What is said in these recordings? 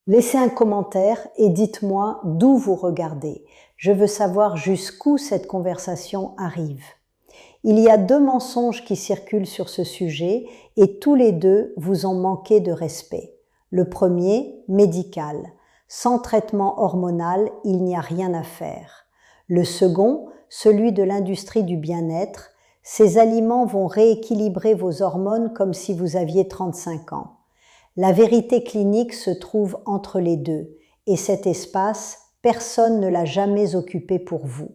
Laissez un commentaire et dites-moi d'où vous regardez. Je veux savoir jusqu'où cette conversation arrive. Il y a 2 mensonges qui circulent sur ce sujet et tous les 2 vous ont manqué de respect. Le premier, médical. Sans traitement hormonal, il n'y a rien à faire. Le second, celui de l'industrie du bien-être. Ces aliments vont rééquilibrer vos hormones comme si vous aviez 35 ans. La vérité clinique se trouve entre les 2 et cet espace, personne ne l'a jamais occupé pour vous.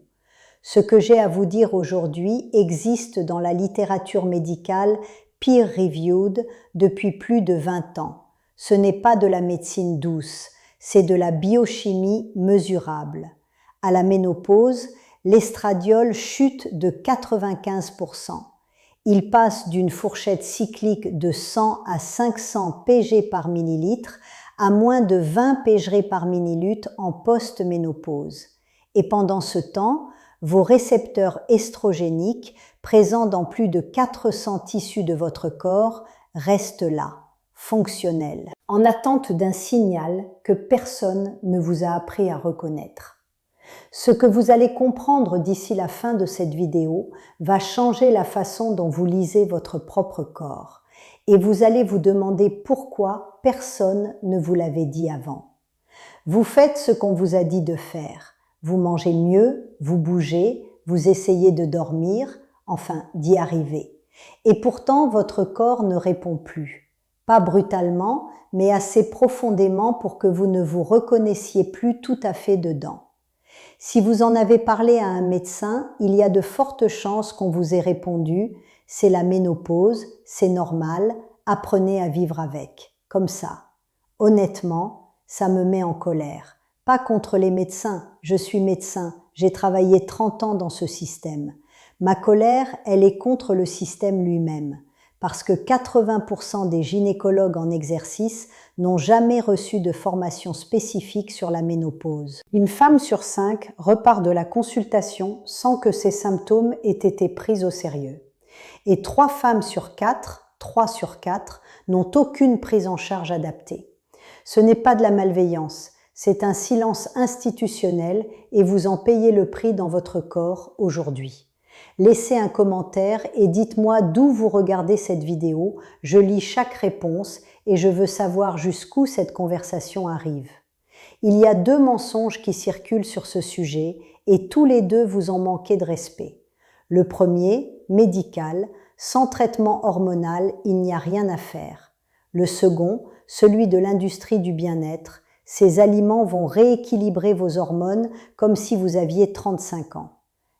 Ce que j'ai à vous dire aujourd'hui existe dans la littérature médicale peer-reviewed depuis plus de 20 ans. Ce n'est pas de la médecine douce, c'est de la biochimie mesurable. À la ménopause, l'estradiol chute de 95%. Il passe d'une fourchette cyclique de 100 à 500 pg par millilitre à moins de 20 pg par millilitre en post-ménopause. Et pendant ce temps, vos récepteurs estrogéniques, présents dans plus de 400 tissus de votre corps, restent là, fonctionnels, en attente d'un signal que personne ne vous a appris à reconnaître. Ce que vous allez comprendre d'ici la fin de cette vidéo va changer la façon dont vous lisez votre propre corps et vous allez vous demander pourquoi personne ne vous l'avait dit avant. Vous faites ce qu'on vous a dit de faire. Vous mangez mieux, vous bougez, vous essayez de dormir, enfin d'y arriver. Et pourtant, votre corps ne répond plus. Pas brutalement, mais assez profondément pour que vous ne vous reconnaissiez plus tout à fait dedans. Si vous en avez parlé à un médecin, il y a de fortes chances qu'on vous ait répondu « c'est la ménopause, c'est normal, apprenez à vivre avec », comme ça. Honnêtement, ça me met en colère. Pas contre les médecins, je suis médecin, j'ai travaillé 30 ans dans ce système. Ma colère, elle est contre le système lui-même, parce que 80% des gynécologues en exercice n'ont jamais reçu de formation spécifique sur la ménopause. Une femme sur 5 repart de la consultation sans que ses symptômes aient été pris au sérieux. Et 3 femmes sur 4, 3 sur 4, n'ont aucune prise en charge adaptée. Ce n'est pas de la malveillance, c'est un silence institutionnel et vous en payez le prix dans votre corps aujourd'hui. Laissez un commentaire et dites-moi d'où vous regardez cette vidéo. Je lis chaque réponse et je veux savoir jusqu'où cette conversation arrive. Il y a 2 mensonges qui circulent sur ce sujet et tous les 2 vous ont manqué de respect. Le premier, médical, sans traitement hormonal, il n'y a rien à faire. Le second, celui de l'industrie du bien-être, ces aliments vont rééquilibrer vos hormones comme si vous aviez 35 ans.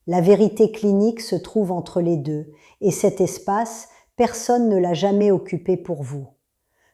La vérité clinique se trouve entre les 2 et cet espace, personne ne l'a jamais occupé pour vous.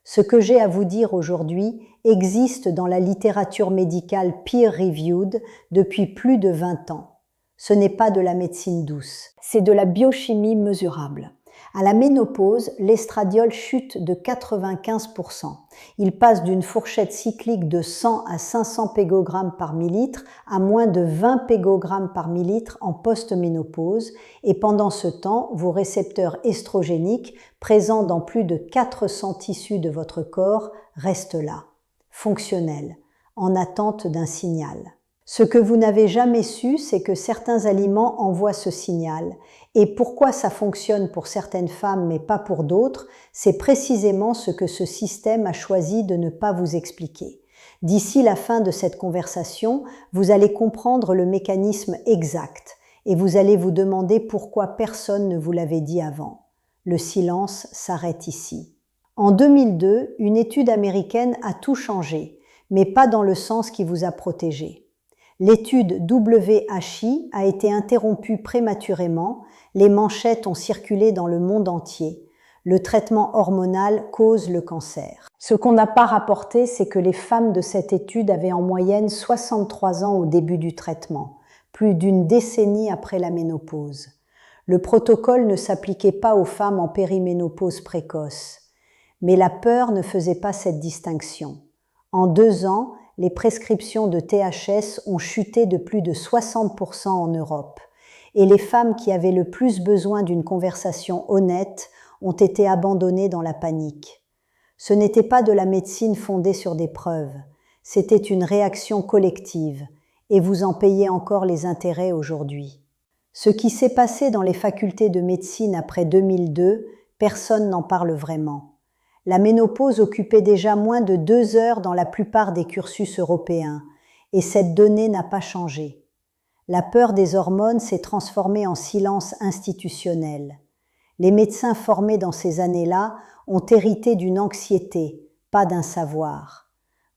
Ce que j'ai à vous dire aujourd'hui existe dans la littérature médicale peer-reviewed depuis plus de 20 ans. Ce n'est pas de la médecine douce, c'est de la biochimie mesurable. À la ménopause, l'estradiol chute de 95%. Il passe d'une fourchette cyclique de 100 à 500 pégogrammes par millilitre à moins de 20 pégogrammes par millilitre en post-ménopause et pendant ce temps, vos récepteurs estrogéniques, présents dans plus de 400 tissus de votre corps, restent là, fonctionnels, en attente d'un signal. Ce que vous n'avez jamais su, c'est que certains aliments envoient ce signal. Et pourquoi ça fonctionne pour certaines femmes mais pas pour d'autres, c'est précisément ce que ce système a choisi de ne pas vous expliquer. D'ici la fin de cette conversation, vous allez comprendre le mécanisme exact et vous allez vous demander pourquoi personne ne vous l'avait dit avant. Le silence s'arrête ici. En 2002, une étude américaine a tout changé, mais pas dans le sens qui vous a protégé. L'étude WHI a été interrompue prématurément, les manchettes ont circulé dans le monde entier. Le traitement hormonal cause le cancer. Ce qu'on n'a pas rapporté, c'est que les femmes de cette étude avaient en moyenne 63 ans au début du traitement, plus d'une décennie après la ménopause. Le protocole ne s'appliquait pas aux femmes en périménopause précoce. Mais la peur ne faisait pas cette distinction. En 2 ans, les prescriptions de THS ont chuté de plus de 60% en Europe et les femmes qui avaient le plus besoin d'une conversation honnête ont été abandonnées dans la panique. Ce n'était pas de la médecine fondée sur des preuves, C'était une réaction collective, et vous en payez encore les intérêts aujourd'hui. Ce qui s'est passé dans les facultés de médecine après 2002, personne n'en parle vraiment. La ménopause occupait déjà moins de 2 heures dans la plupart des cursus européens, et cette donnée n'a pas changé. La peur des hormones s'est transformée en silence institutionnel. Les médecins formés dans ces années-là ont hérité d'une anxiété, pas d'un savoir.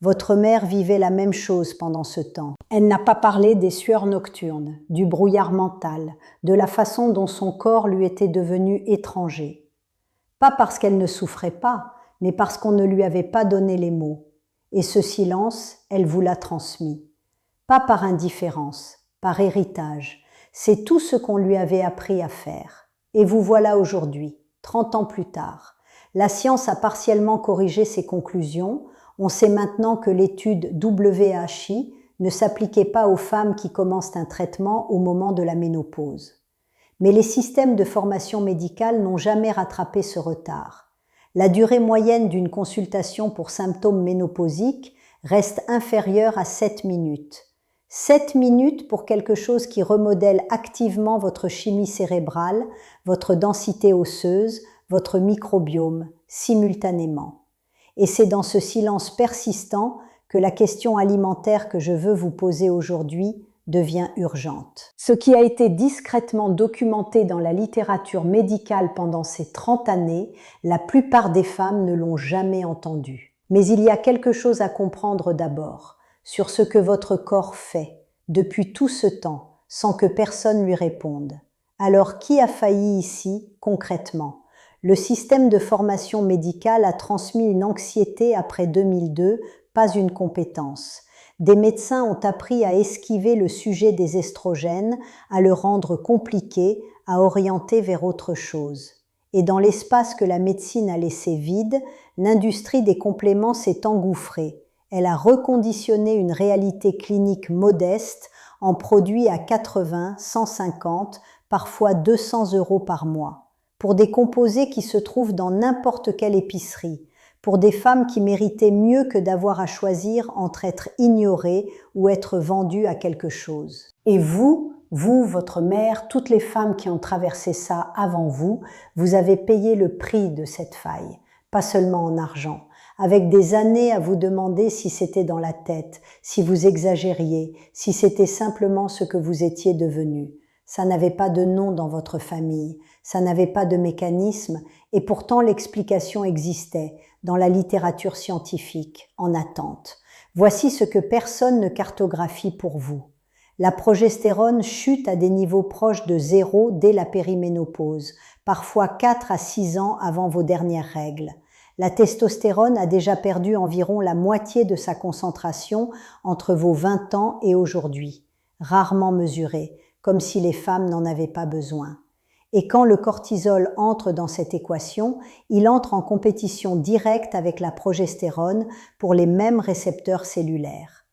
Votre mère vivait la même chose pendant ce temps. Elle n'a pas parlé des sueurs nocturnes, du brouillard mental, de la façon dont son corps lui était devenu étranger. Pas parce qu'elle ne souffrait pas, mais parce qu'on ne lui avait pas donné les mots. Et ce silence, elle vous l'a transmis. Pas par indifférence, par héritage. C'est tout ce qu'on lui avait appris à faire. Et vous voilà aujourd'hui, 30 ans plus tard. La science a partiellement corrigé ses conclusions. On sait maintenant que l'étude WHI ne s'appliquait pas aux femmes qui commencent un traitement au moment de la ménopause. Mais les systèmes de formation médicale n'ont jamais rattrapé ce retard. La durée moyenne d'une consultation pour symptômes ménopausiques reste inférieure à 7 minutes. 7 minutes pour quelque chose qui remodèle activement votre chimie cérébrale, votre densité osseuse, votre microbiome, simultanément. Et c'est dans ce silence persistant que la question alimentaire que je veux vous poser aujourd'hui devient urgente. Ce qui a été discrètement documenté dans la littérature médicale pendant ces 30 années, la plupart des femmes ne l'ont jamais entendu. Mais il y a quelque chose à comprendre d'abord, sur ce que votre corps fait, depuis tout ce temps, sans que personne lui réponde. Alors qui a failli ici, concrètement ? Le système de formation médicale a transmis une anxiété après 2002, pas une compétence. Des médecins ont appris à esquiver le sujet des estrogènes, à le rendre compliqué, à orienter vers autre chose. Et dans l'espace que la médecine a laissé vide, l'industrie des compléments s'est engouffrée. Elle a reconditionné une réalité clinique modeste en produits à 80, 150, parfois 200 € par mois, pour des composés qui se trouvent dans n'importe quelle épicerie, pour des femmes qui méritaient mieux que d'avoir à choisir entre être ignorées ou être vendues à quelque chose. Et vous, votre mère, toutes les femmes qui ont traversé ça avant vous, vous avez payé le prix de cette faille, pas seulement en argent, avec des années à vous demander si c'était dans la tête, si vous exagériez, si c'était simplement ce que vous étiez devenu. Ça n'avait pas de nom dans votre famille, ça n'avait pas de mécanisme, et pourtant l'explication existait dans la littérature scientifique, en attente. Voici ce que personne ne cartographie pour vous. La progestérone chute à des niveaux proches de 0 dès la périménopause, parfois 4 à 6 ans avant vos dernières règles. La testostérone a déjà perdu environ la moitié de sa concentration entre vos 20 ans et aujourd'hui, rarement mesurée, comme si les femmes n'en avaient pas besoin. Et quand le cortisol entre dans cette équation, il entre en compétition directe avec la progestérone pour les mêmes récepteurs cellulaires.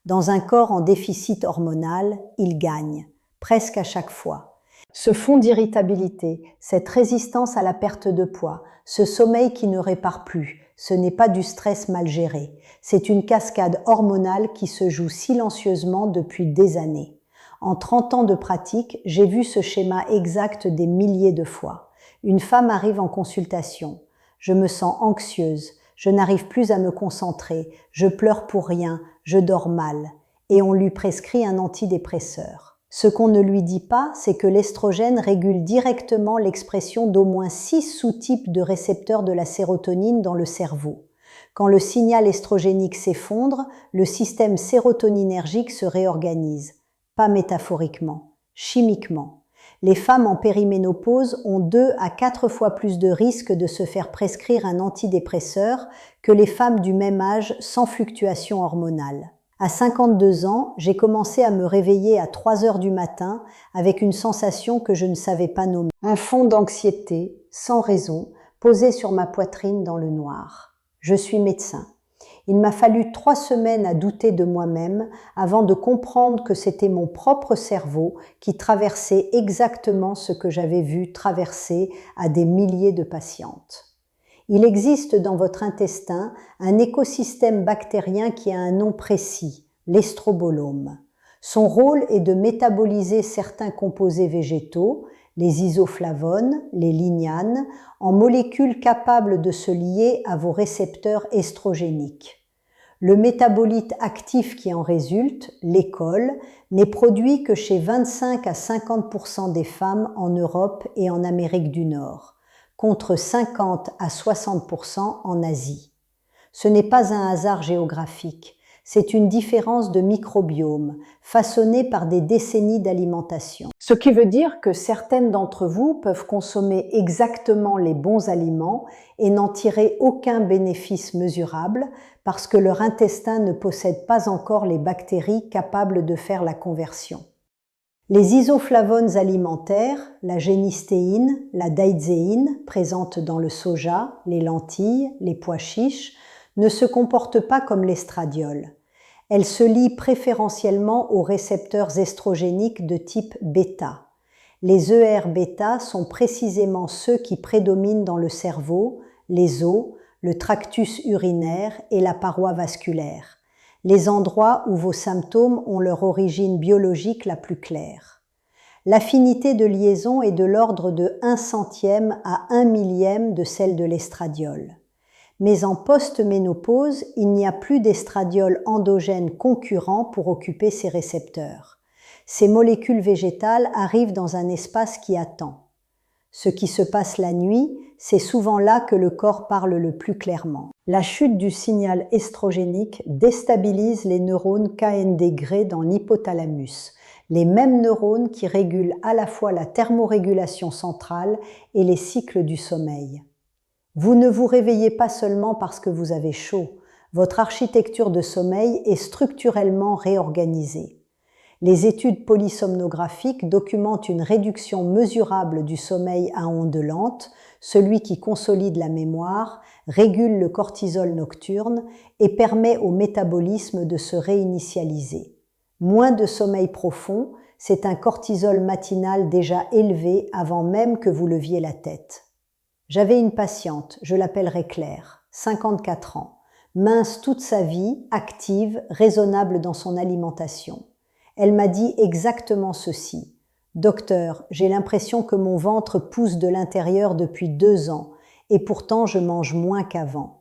Dans un corps en déficit hormonal, il gagne, presque à chaque fois. Ce fond d'irritabilité, cette résistance à la perte de poids, ce sommeil qui ne répare plus, ce n'est pas du stress mal géré. C'est une cascade hormonale qui se joue silencieusement depuis des années. En 30 ans de pratique, j'ai vu ce schéma exact des milliers de fois. Une femme arrive en consultation. Je me sens anxieuse, je n'arrive plus à me concentrer, je pleure pour rien, je dors mal. Et on lui prescrit un antidépresseur. Ce qu'on ne lui dit pas, c'est que l'estrogène régule directement l'expression d'au moins 6 sous-types de récepteurs de la sérotonine dans le cerveau. Quand le signal estrogénique s'effondre, le système sérotoninergique se réorganise. Pas métaphoriquement, chimiquement. Les femmes en périménopause ont 2 à 4 fois plus de risques de se faire prescrire un antidépresseur que les femmes du même âge sans fluctuation hormonale. À 52 ans, j'ai commencé à me réveiller à 3 heures du matin avec une sensation que je ne savais pas nommer. Un fond d'anxiété, sans raison, posé sur ma poitrine dans le noir. Je suis médecin. Il m'a fallu 3 semaines à douter de moi-même avant de comprendre que c'était mon propre cerveau qui traversait exactement ce que j'avais vu traverser à des milliers de patientes. Il existe dans votre intestin un écosystème bactérien qui a un nom précis, l'estrobolome. Son rôle est de métaboliser certains composés végétaux, les isoflavones, les lignanes, en molécules capables de se lier à vos récepteurs estrogéniques. Le métabolite actif qui en résulte, l'école, n'est produit que chez 25 à 50% des femmes en Europe et en Amérique du Nord, contre 50 à 60% en Asie. Ce n'est pas un hasard géographique, c'est une différence de microbiome, façonnée par des décennies d'alimentation. Ce qui veut dire que certaines d'entre vous peuvent consommer exactement les bons aliments et n'en tirer aucun bénéfice mesurable parce que leur intestin ne possède pas encore les bactéries capables de faire la conversion. Les isoflavones alimentaires, la génistéine, la daidzéine, présentes dans le soja, les lentilles, les pois chiches, ne se comportent pas comme l'estradiol. Elles se lient préférentiellement aux récepteurs estrogéniques de type bêta. Les ER-bêta sont précisément ceux qui prédominent dans le cerveau, les os, le tractus urinaire et la paroi vasculaire, les endroits où vos symptômes ont leur origine biologique la plus claire. L'affinité de liaison est de l'ordre de 1/100e à 1/1000e de celle de l'estradiol. Mais en post-ménopause, il n'y a plus d'estradiol endogène concurrent pour occuper ces récepteurs. Ces molécules végétales arrivent dans un espace qui attend. Ce qui se passe la nuit, c'est souvent là que le corps parle le plus clairement. La chute du signal estrogénique déstabilise les neurones KND-grés dans l'hypothalamus, les mêmes neurones qui régulent à la fois la thermorégulation centrale et les cycles du sommeil. Vous ne vous réveillez pas seulement parce que vous avez chaud, votre architecture de sommeil est structurellement réorganisée. Les études polysomnographiques documentent une réduction mesurable du sommeil à ondes lentes, celui qui consolide la mémoire, régule le cortisol nocturne et permet au métabolisme de se réinitialiser. Moins de sommeil profond, c'est un cortisol matinal déjà élevé avant même que vous leviez la tête. J'avais une patiente, je l'appellerai Claire, 54 ans, mince toute sa vie, active, raisonnable dans son alimentation. Elle m'a dit exactement ceci. « Docteur, j'ai l'impression que mon ventre pousse de l'intérieur depuis 2 ans et pourtant je mange moins qu'avant. »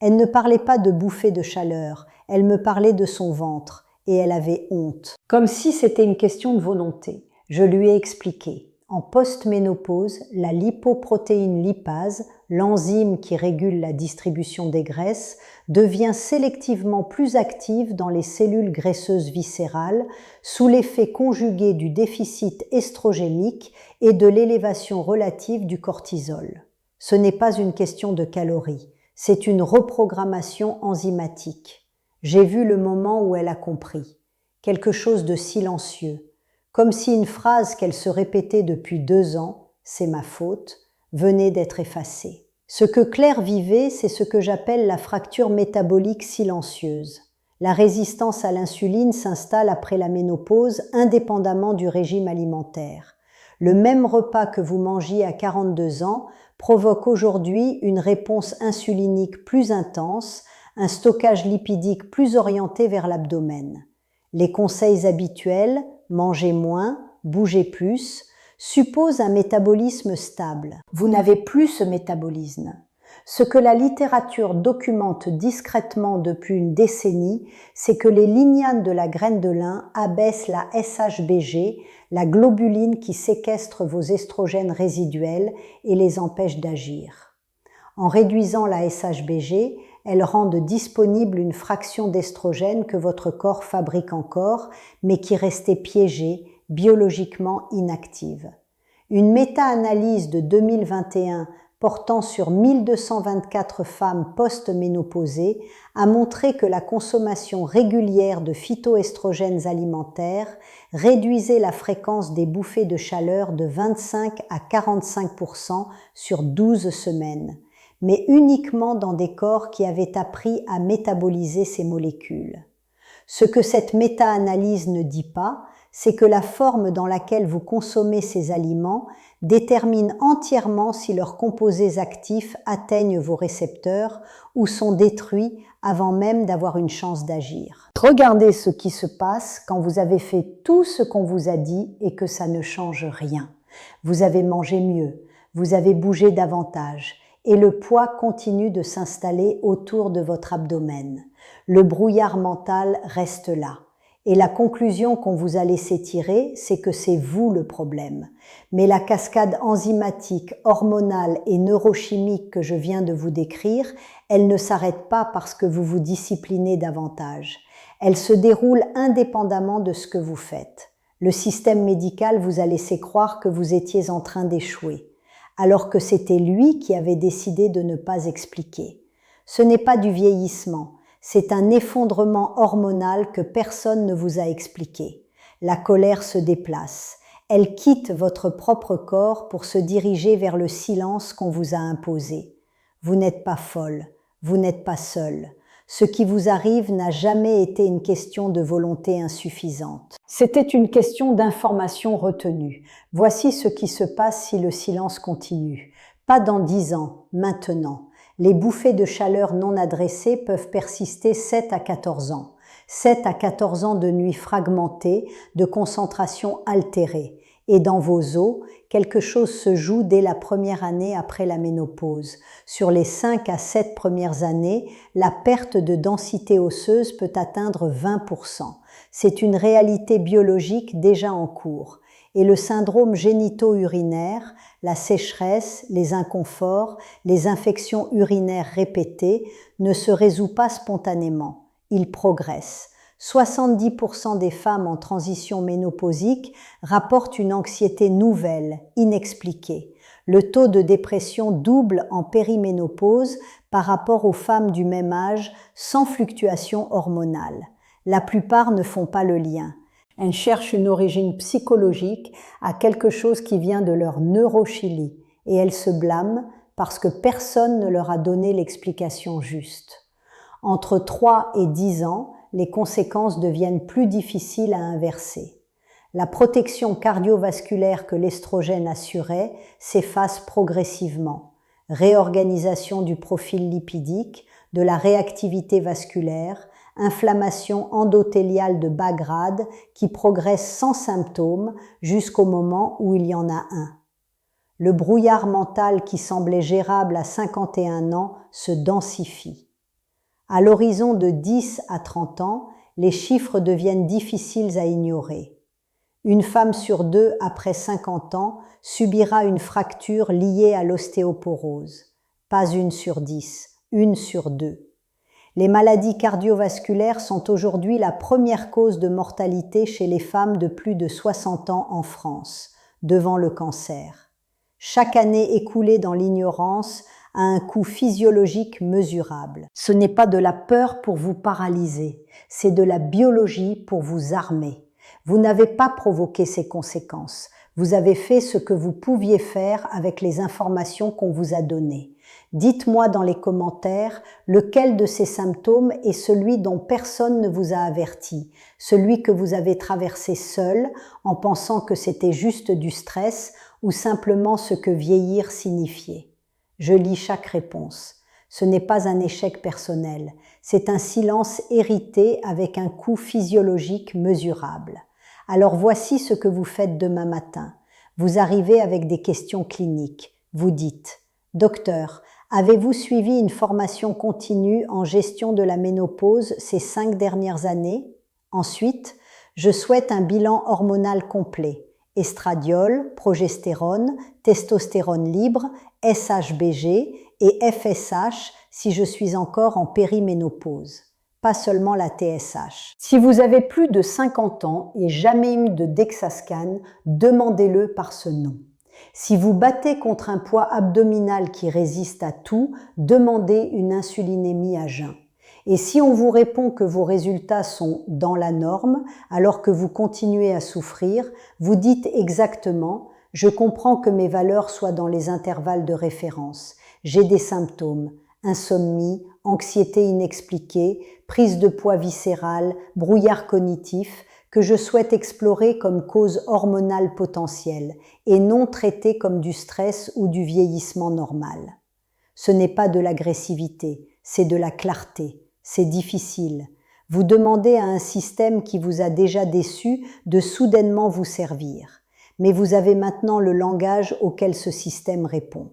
Elle ne parlait pas de bouffées de chaleur, elle me parlait de son ventre et elle avait honte. Comme si c'était une question de volonté. Je lui ai expliqué. En post-ménopause, la lipoprotéine lipase, l'enzyme qui régule la distribution des graisses, devient sélectivement plus active dans les cellules graisseuses viscérales sous l'effet conjugué du déficit estrogénique et de l'élévation relative du cortisol. Ce n'est pas une question de calories, c'est une reprogrammation enzymatique. J'ai vu le moment où elle a compris. Quelque chose de silencieux. Comme si une phrase qu'elle se répétait depuis 2 ans, « c'est ma faute », venait d'être effacée. Ce que Claire vivait, c'est ce que j'appelle la fracture métabolique silencieuse. La résistance à l'insuline s'installe après la ménopause indépendamment du régime alimentaire. Le même repas que vous mangiez à 42 ans provoque aujourd'hui une réponse insulinique plus intense, un stockage lipidique plus orienté vers l'abdomen. Les conseils habituels, manger moins, bouger plus, suppose un métabolisme stable. Vous n'avez plus ce métabolisme. Ce que la littérature documente discrètement depuis une décennie, c'est que les lignanes de la graine de lin abaissent la SHBG, la globuline qui séquestre vos estrogènes résiduels et les empêche d'agir. En réduisant la SHBG, elles rendent disponible une fraction d'estrogène que votre corps fabrique encore, mais qui restait piégée, biologiquement inactive. Une méta-analyse de 2021 portant sur 1224 femmes post-ménopausées a montré que la consommation régulière de phytoestrogènes alimentaires réduisait la fréquence des bouffées de chaleur de 25 à 45% sur 12 semaines, mais uniquement dans des corps qui avaient appris à métaboliser ces molécules. Ce que cette méta-analyse ne dit pas, c'est que la forme dans laquelle vous consommez ces aliments déterminent entièrement si leurs composés actifs atteignent vos récepteurs ou sont détruits avant même d'avoir une chance d'agir. Regardez ce qui se passe quand vous avez fait tout ce qu'on vous a dit et que ça ne change rien. Vous avez mangé mieux, vous avez bougé davantage et le poids continue de s'installer autour de votre abdomen. Le brouillard mental reste là. Et la conclusion qu'on vous a laissé tirer, c'est que c'est vous le problème. Mais la cascade enzymatique, hormonale et neurochimique que je viens de vous décrire, elle ne s'arrête pas parce que vous vous disciplinez davantage. Elle se déroule indépendamment de ce que vous faites. Le système médical vous a laissé croire que vous étiez en train d'échouer, alors que c'était lui qui avait décidé de ne pas expliquer. Ce n'est pas du vieillissement. C'est un effondrement hormonal que personne ne vous a expliqué. La colère se déplace. Elle quitte votre propre corps pour se diriger vers le silence qu'on vous a imposé. Vous n'êtes pas folle, vous n'êtes pas seule. Ce qui vous arrive n'a jamais été une question de volonté insuffisante. C'était une question d'information retenue. Voici ce qui se passe si le silence continue. Pas dans 10 ans, maintenant. Les bouffées de chaleur non adressées peuvent persister 7 à 14 ans. 7 à 14 ans de nuits fragmentées, de concentration altérée. Et dans vos os, quelque chose se joue dès la première année après la ménopause. Sur les 5 à 7 premières années, la perte de densité osseuse peut atteindre 20%. C'est une réalité biologique déjà en cours. Et le syndrome génito-urinaire, la sécheresse, les inconforts, les infections urinaires répétées ne se résout pas spontanément. Il progresse. 70% des femmes en transition ménopausique rapportent une anxiété nouvelle, inexpliquée. Le taux de dépression double en périménopause par rapport aux femmes du même âge sans fluctuation hormonale. La plupart ne font pas le lien. Elles cherchent une origine psychologique à quelque chose qui vient de leur neurochimie et elles se blâment parce que personne ne leur a donné l'explication juste. Entre 3 et 10 ans, les conséquences deviennent plus difficiles à inverser. La protection cardiovasculaire que l'estrogène assurait s'efface progressivement. Réorganisation du profil lipidique, de la réactivité vasculaire, inflammation endothéliale de bas grade qui progresse sans symptômes jusqu'au moment où il y en a un. Le brouillard mental qui semblait gérable à 51 ans se densifie. À l'horizon de 10 à 30 ans, les chiffres deviennent difficiles à ignorer. Une femme sur 2 après 50 ans subira une fracture liée à l'ostéoporose. Pas 1 sur 10, 1 sur 2. Les maladies cardiovasculaires sont aujourd'hui la première cause de mortalité chez les femmes de plus de 60 ans en France, devant le cancer. Chaque année écoulée dans l'ignorance a un coût physiologique mesurable. Ce n'est pas de la peur pour vous paralyser, c'est de la biologie pour vous armer. Vous n'avez pas provoqué ces conséquences. Vous avez fait ce que vous pouviez faire avec les informations qu'on vous a données. Dites-moi dans les commentaires lequel de ces symptômes est celui dont personne ne vous a averti, celui que vous avez traversé seul en pensant que c'était juste du stress ou simplement ce que vieillir signifiait. Je lis chaque réponse. Ce n'est pas un échec personnel, c'est un silence hérité avec un coût physiologique mesurable. Alors voici ce que vous faites demain matin. Vous arrivez avec des questions cliniques. Vous dites « Docteur, avez-vous suivi une formation continue en gestion de la ménopause ces 5 dernières années? Ensuite, je souhaite un bilan hormonal complet. Estradiol, progestérone, testostérone libre, SHBG et FSH si je suis encore en périménopause. Pas seulement la TSH. Si vous avez plus de 50 ans et jamais eu de DEXA-scan, demandez-le par ce nom. Si vous battez contre un poids abdominal qui résiste à tout, demandez une insulinémie à jeun. Et si on vous répond que vos résultats sont dans la norme, alors que vous continuez à souffrir, vous dites exactement « Je comprends que mes valeurs soient dans les intervalles de référence. J'ai des symptômes, insomnie, anxiété inexpliquée, prise de poids viscérale, brouillard cognitif, que je souhaite explorer comme cause hormonale potentielle et non traiter comme du stress ou du vieillissement normal. Ce n'est pas de l'agressivité, c'est de la clarté. C'est difficile. Vous demandez à un système qui vous a déjà déçu de soudainement vous servir. Mais vous avez maintenant le langage auquel ce système répond.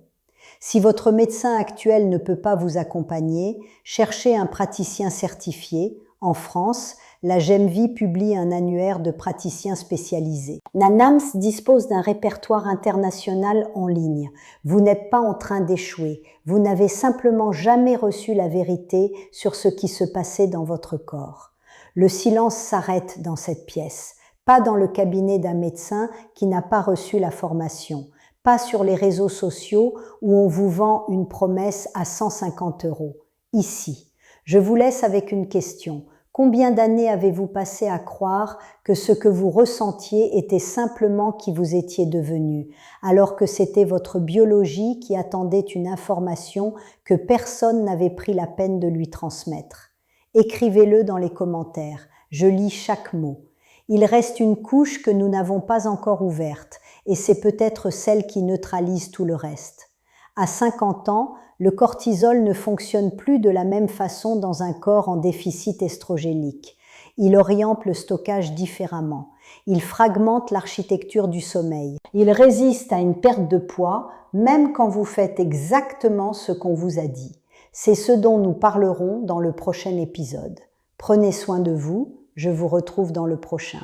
Si votre médecin actuel ne peut pas vous accompagner, cherchez un praticien certifié. En France, la GEMVI publie un annuaire de praticiens spécialisés. NANAMS dispose d'un répertoire international en ligne. Vous n'êtes pas en train d'échouer. Vous n'avez simplement jamais reçu la vérité sur ce qui se passait dans votre corps. Le silence s'arrête dans cette pièce, pas dans le cabinet d'un médecin qui n'a pas reçu la formation, pas sur les réseaux sociaux où on vous vend une promesse à 150 €. Ici. Je vous laisse avec une question. Combien d'années avez-vous passé à croire que ce que vous ressentiez était simplement qui vous étiez devenu, alors que c'était votre biologie qui attendait une information que personne n'avait pris la peine de lui transmettre? Écrivez-le dans les commentaires. Je lis chaque mot. Il reste une couche que nous n'avons pas encore ouverte, et c'est peut-être celle qui neutralise tout le reste. À 50 ans, le cortisol ne fonctionne plus de la même façon dans un corps en déficit estrogénique. Il oriente le stockage différemment. Il fragmente l'architecture du sommeil. Il résiste à une perte de poids, même quand vous faites exactement ce qu'on vous a dit. C'est ce dont nous parlerons dans le prochain épisode. Prenez soin de vous, je vous retrouve dans le prochain.